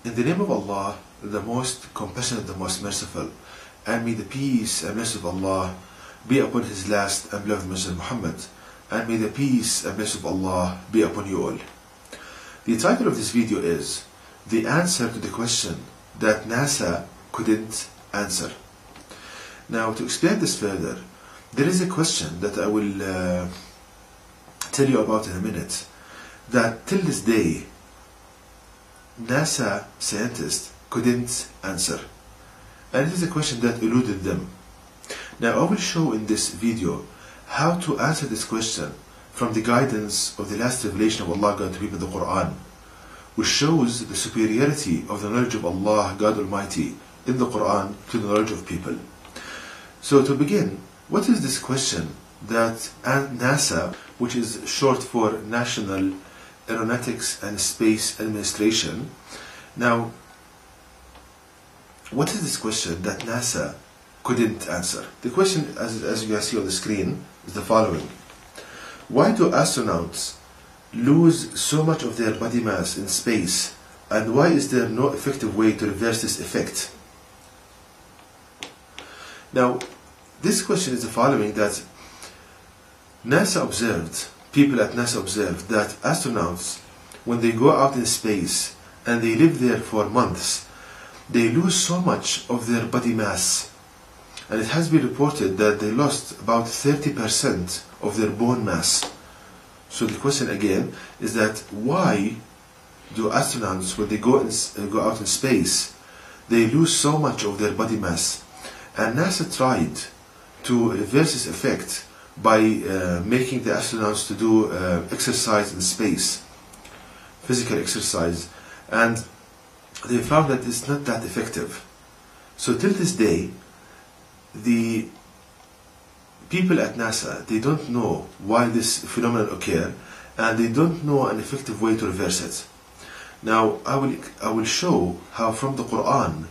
In the name of Allah, the most compassionate, the most merciful, and may the peace and blessing of Allah be upon His last and beloved Messenger Muhammad, and may the peace and blessing of Allah be upon you all. The title of this video is the answer to the question that NASA couldn't answer. Now, to explain this further, there is a question that I will tell you about in a minute, that till this day NASA scientists couldn't answer, and it is a question that eluded them. Now I will show in this video how to answer this question from the guidance of the last revelation of Allah God to people, the Quran, which shows the superiority of the knowledge of Allah God Almighty in the Quran to the knowledge of people. So to begin, what is this question that NASA, which is short for National Aeronautics and Space Administration, now what is this question that NASA couldn't answer? The question, as you can see on the screen, is the following: why do astronauts lose so much of their body mass in space, and why is there no effective way to reverse this effect? Now this question is the following, that people at NASA observed that astronauts, when they go out in space and they live there for months, they lose so much of their body mass, and it has been reported that they lost about 30% of their bone mass. So the question again is that why do astronauts, when they go out in space, they lose so much of their body mass? And NASA tried to reverse this effect by making the astronauts to do exercise in space, physical exercise, and they found that it's not that effective. So till this day, the people at NASA, they don't know why this phenomenon occurs, and they don't know an effective way to reverse it. Now I will show how from the Quran,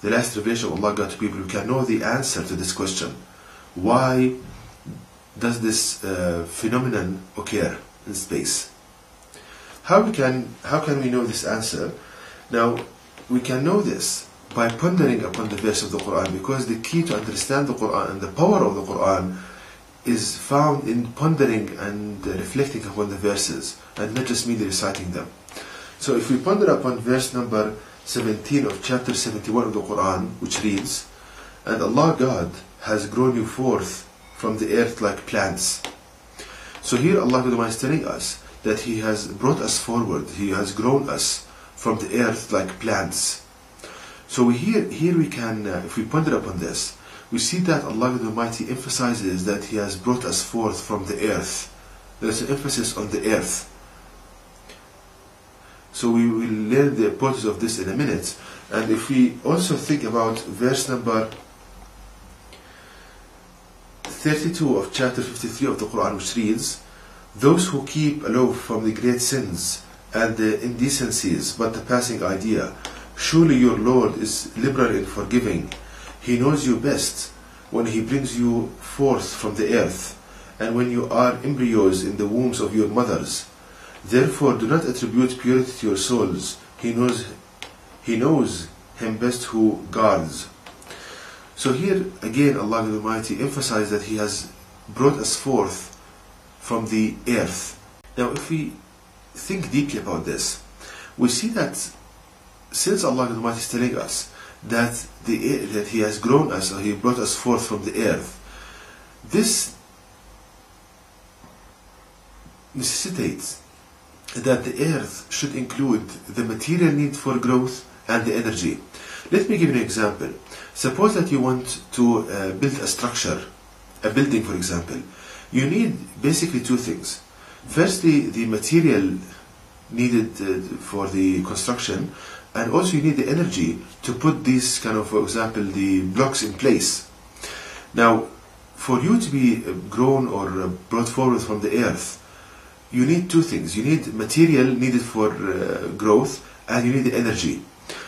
the last revelation of Allah God to people, we can know the answer to this question. Why does this phenomenon occur in space? How can we know this answer? Now we can know this by pondering upon the verse of the Quran, because the key to understand the Quran and the power of the Quran is found in pondering and reflecting upon the verses, and not just merely reciting them. So if we ponder upon verse number 17 of chapter 71 of the Quran, which reads, "And Allah God has grown you forth from the earth like plants." So here Allah is telling us that He has brought us forward, He has grown us from the earth like plants. So here we can, if we ponder upon this, we see that Allah Almighty emphasizes that He has brought us forth from the earth. There is an emphasis on the earth. So we will learn the importance of this in a minute. And if we also think about verse number 32 of chapter 53 of the Quran, which reads, "Those who keep aloof from the great sins and the indecencies but the passing idea, surely your Lord is liberal in forgiving. He knows you best when He brings you forth from the earth, and when you are embryos in the wombs of your mothers. Therefore do not attribute purity to your souls. He knows Him best who guards." So here again Allah Almighty emphasized that He has brought us forth from the earth. Now if we think deeply about this, we see that since Allah Almighty is telling us that He has grown us, or He brought us forth from the earth, this necessitates that the earth should include the material need for growth and the energy. Let me give you an example. Suppose that you want to build a structure, a building for example. You need basically two things. Firstly, the material needed for the construction, and also you need the energy to put these kind of, for example, the blocks in place. Now, for you to be grown or brought forward from the earth, you need two things. You need material needed for growth, and you need the energy.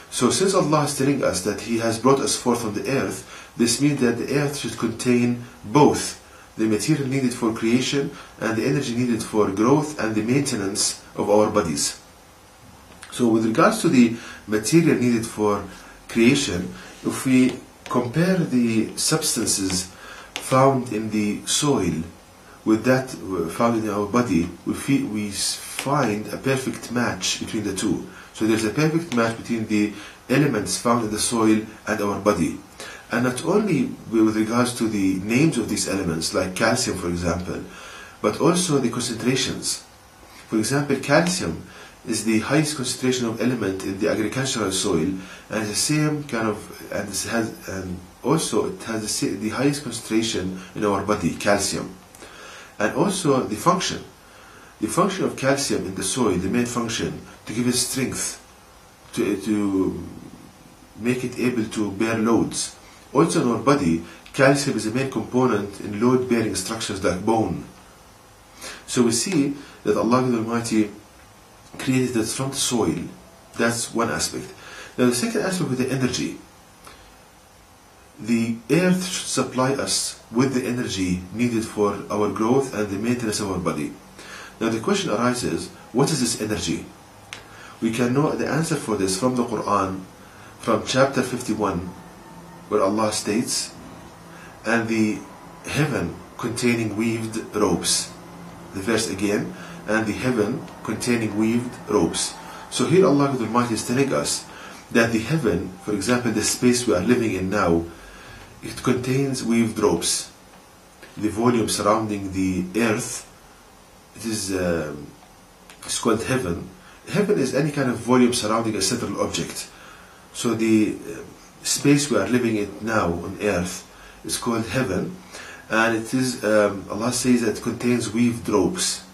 So since Allah is telling us that He has brought us forth from the earth, this means that the earth should contain both the material needed for creation and the energy needed for growth and the maintenance of our bodies. So with regards to the material needed for creation, if we compare the substances found in the soil with that found in our body, we find a perfect match between the two. So there's a perfect match between the elements found in the soil and our body. And not only with regards to the names of these elements, like calcium for example, but also the concentrations. For example, calcium is the highest concentration of element in the agricultural soil, and it's the same kind of, and also it has the highest concentration in our body, calcium. And also the function of calcium in the soil, the main function, to give it strength, to make it able to bear loads. Also in our body, calcium is a main component in load-bearing structures like bone. So we see that Allah the Almighty created it from the soil. That's one aspect. Now the second aspect is the energy. The earth should supply us with the energy needed for our growth and the maintenance of our body. Now the question arises, what is this energy? We can know the answer for this from the Quran, from chapter 51, where Allah states, and the heaven containing weaved ropes. The verse again, and the heaven containing weaved ropes. So here Allah the Almighty is telling us that the heaven, for example, the space we are living in now, it contains weaved ropes. The volume surrounding the earth, it's called heaven. Heaven is any kind of volume surrounding a central object. So the space we are living in now on earth is called heaven, and it is, Allah says that it contains weaved ropes.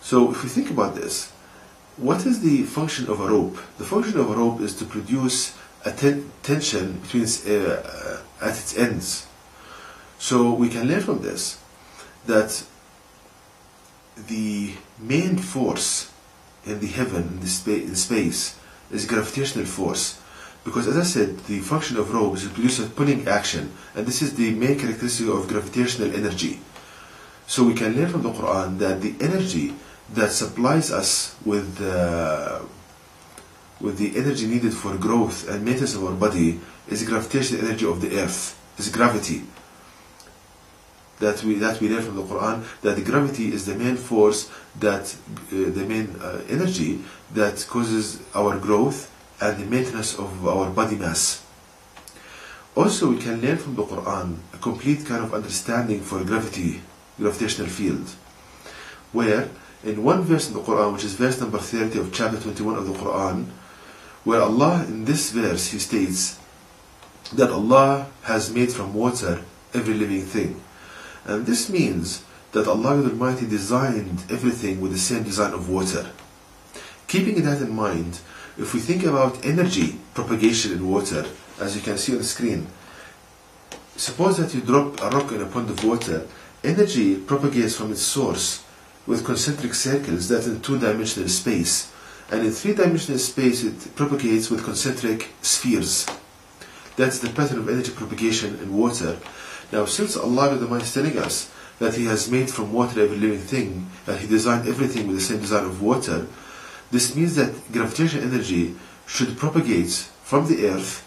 So if we think about this, what is the function of a rope? The function of a rope is to produce a tension between at its ends. So we can learn from this that the main force in the heaven, in space, is gravitational force. Because as I said, the function of rope is to produce a pulling action, and this is the main characteristic of gravitational energy. So we can learn from the Quran that the energy that supplies us with the energy needed for growth and maintenance of our body is the gravitational energy of the earth, is gravity. That we learn from the Quran, that the gravity is the main force, that the main energy that causes our growth and the maintenance of our body mass. Also, we can learn from the Quran a complete kind of understanding for gravitational field, where in one verse in the Quran, which is verse number 30 of chapter 21 of the Quran, where Allah in this verse He states that Allah has made from water every living thing. And this means that Allah the Almighty designed everything with the same design of water. Keeping that in mind, if we think about energy propagation in water, as you can see on the screen, suppose that you drop a rock in a pond of water, energy propagates from its source with concentric circles that in two-dimensional space, and in three-dimensional space it propagates with concentric spheres. That's the pattern of energy propagation in water. Now, since Allah the Almighty is telling us that He has made from water every living thing, that He designed everything with the same design of water, this means that gravitational energy should propagate from the earth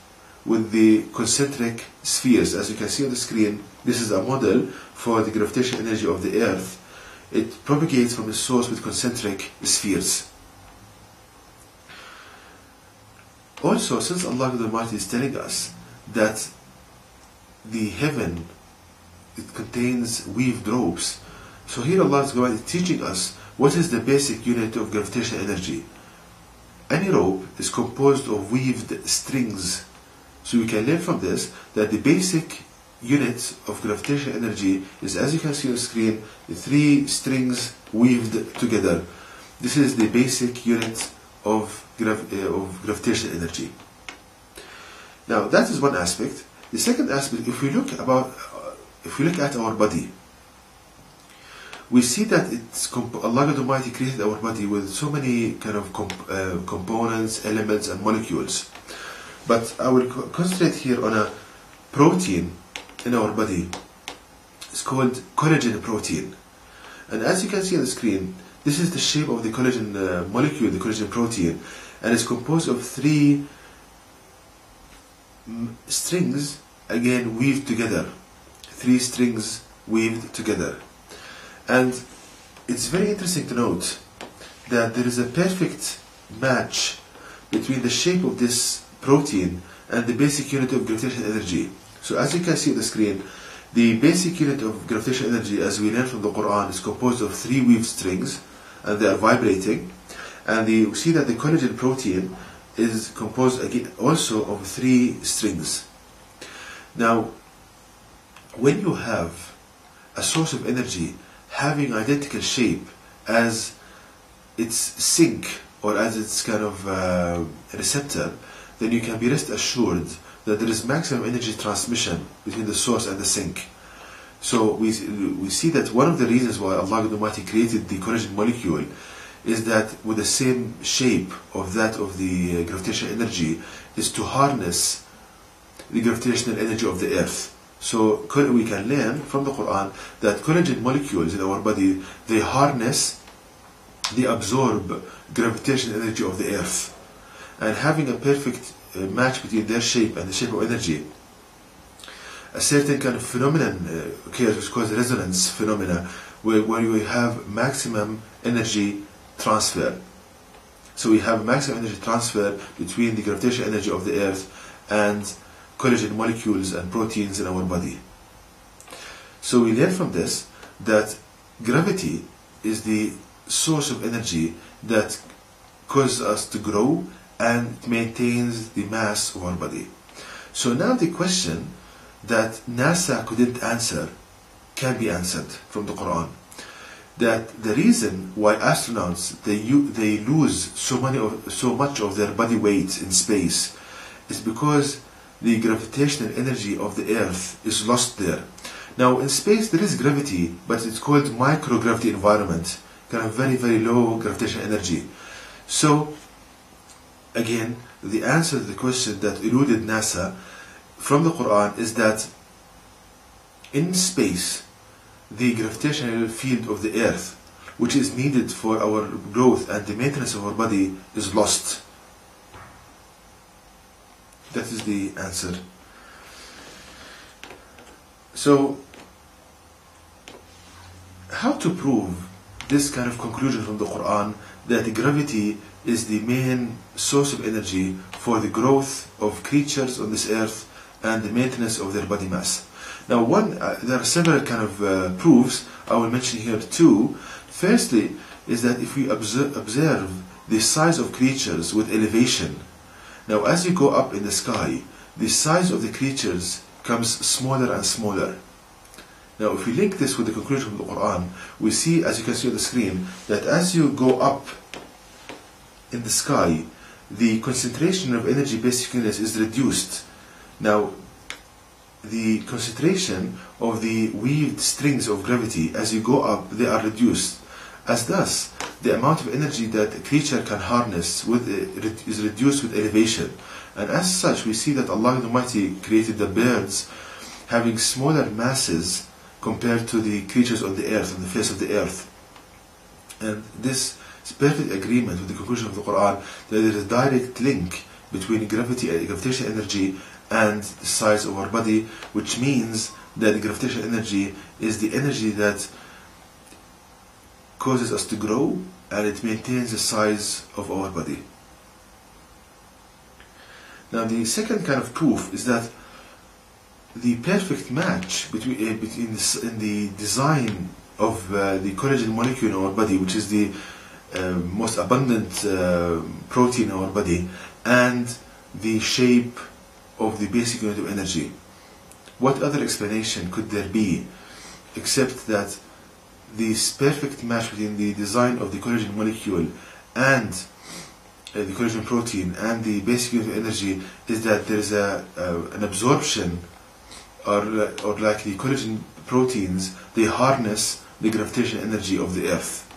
with the concentric spheres. As you can see on the screen, this is a model for the gravitational energy of the earth. It propagates from the source with concentric spheres. Also, since Allah the Almighty is telling us that the heaven, it contains weaved ropes, so here Allah is teaching us what is the basic unit of gravitational energy. Any rope is composed of weaved strings. So we can learn from this that the basic unit of gravitational energy is, as you can see on the screen, the three strings weaved together. This is the basic unit of gravitational energy. Now that is one aspect. The second aspect, if we look at our body, we see that Allah the Almighty created our body with so many kind of components, elements, and molecules. But I will concentrate here on a protein in our body. It's called collagen protein. And as you can see on the screen, This is the shape of the collagen molecule, the collagen protein, and it's composed of three strings, again weaved together. Three strings weaved together. And it's very interesting to note that there is a perfect match between the shape of this protein and the basic unit of gravitational energy. So as you can see on the screen, the basic unit of gravitational energy, as we learned from the Quran, is composed of three weaved strings, and they are vibrating. And you see that the collagen protein is composed again also of three strings. Now, when you have a source of energy having identical shape as its sink or as its kind of receptor, then you can be rest assured that there is maximum energy transmission between the source and the sink. So we see that one of the reasons why Allah Almighty created the collagen molecule is that with the same shape of that of the gravitational energy is to harness the gravitational energy of the earth. So we can learn from the Quran that collagen molecules in our body, they harness, they absorb gravitational energy of the earth. And having a perfect match between their shape and the shape of energy, a certain kind of phenomenon occurs which is called resonance phenomena, where you have maximum energy transfer. So we have maximum energy transfer between the gravitational energy of the earth and collagen molecules and proteins in our body. So we learn from this that gravity is the source of energy that causes us to grow and maintains the mass of our body. So now the question that NASA couldn't answer can be answered from the Quran. That the reason why astronauts they lose so much of their body weight in space is because the gravitational energy of the earth is lost there. Now in space there is gravity, but it's called microgravity environment, kind of very, very low gravitational energy. So again, the answer to the question that eluded NASA from the Quran is that in space, the gravitational field of the earth, which is needed for our growth and the maintenance of our body, is lost. That is the answer. So, how to prove this kind of conclusion from the Quran that gravity is the main source of energy for the growth of creatures on this earth and the maintenance of their body mass? Now, there are several kind of proofs. I will mention here two. Firstly, is that if we observe the size of creatures with elevation, now as you go up in the sky, the size of the creatures becomes smaller and smaller. Now, if we link this with the conclusion from the Quran, we see, as you can see on the screen, that as you go up in the sky, the concentration of energy basically is reduced. Now, the concentration of the weaved strings of gravity, as you go up, they are reduced. As thus, the amount of energy that a creature can harness is reduced with elevation. And as such, we see that Allah Almighty created the birds having smaller masses compared to the creatures on the earth, on the face of the earth. And this is perfect agreement with the conclusion of the Quran that there is a direct link between gravitational energy and the size of our body, which means that the gravitational energy is the energy that causes us to grow and it maintains the size of our body. Now, the second kind of proof is that the perfect match between in the design of the collagen molecule in our body, which is the most abundant protein in our body, and the shape of the basic unit of energy. What other explanation could there be except that this perfect match between the design of the collagen molecule and the collagen protein and the basic unit of energy is that there is an absorption, or like the collagen proteins, they harness the gravitational energy of the earth.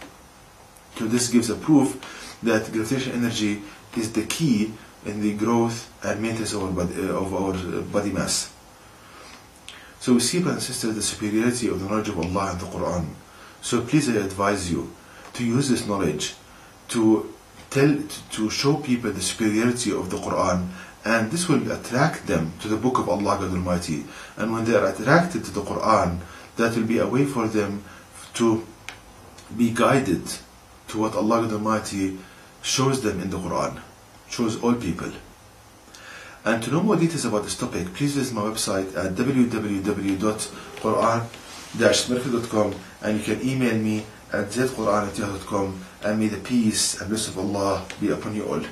So this gives a proof that gravitational energy is the key in the growth and maintenance of our body mass. So we see, brothers and sisters, the superiority of the knowledge of Allah and the Quran. So please, I advise you to use this knowledge to show people the superiority of the Quran, and this will attract them to the Book of Allah God Almighty. And when they are attracted to the Quran, that will be a way for them to be guided to what Allah God Almighty shows them in the Quran, shows all people. And to know more details about this topic, please visit my website at www.quran-miracle.com, and you can email me at zquran@yahoo.com, and may the peace and blessing of Allah be upon you all.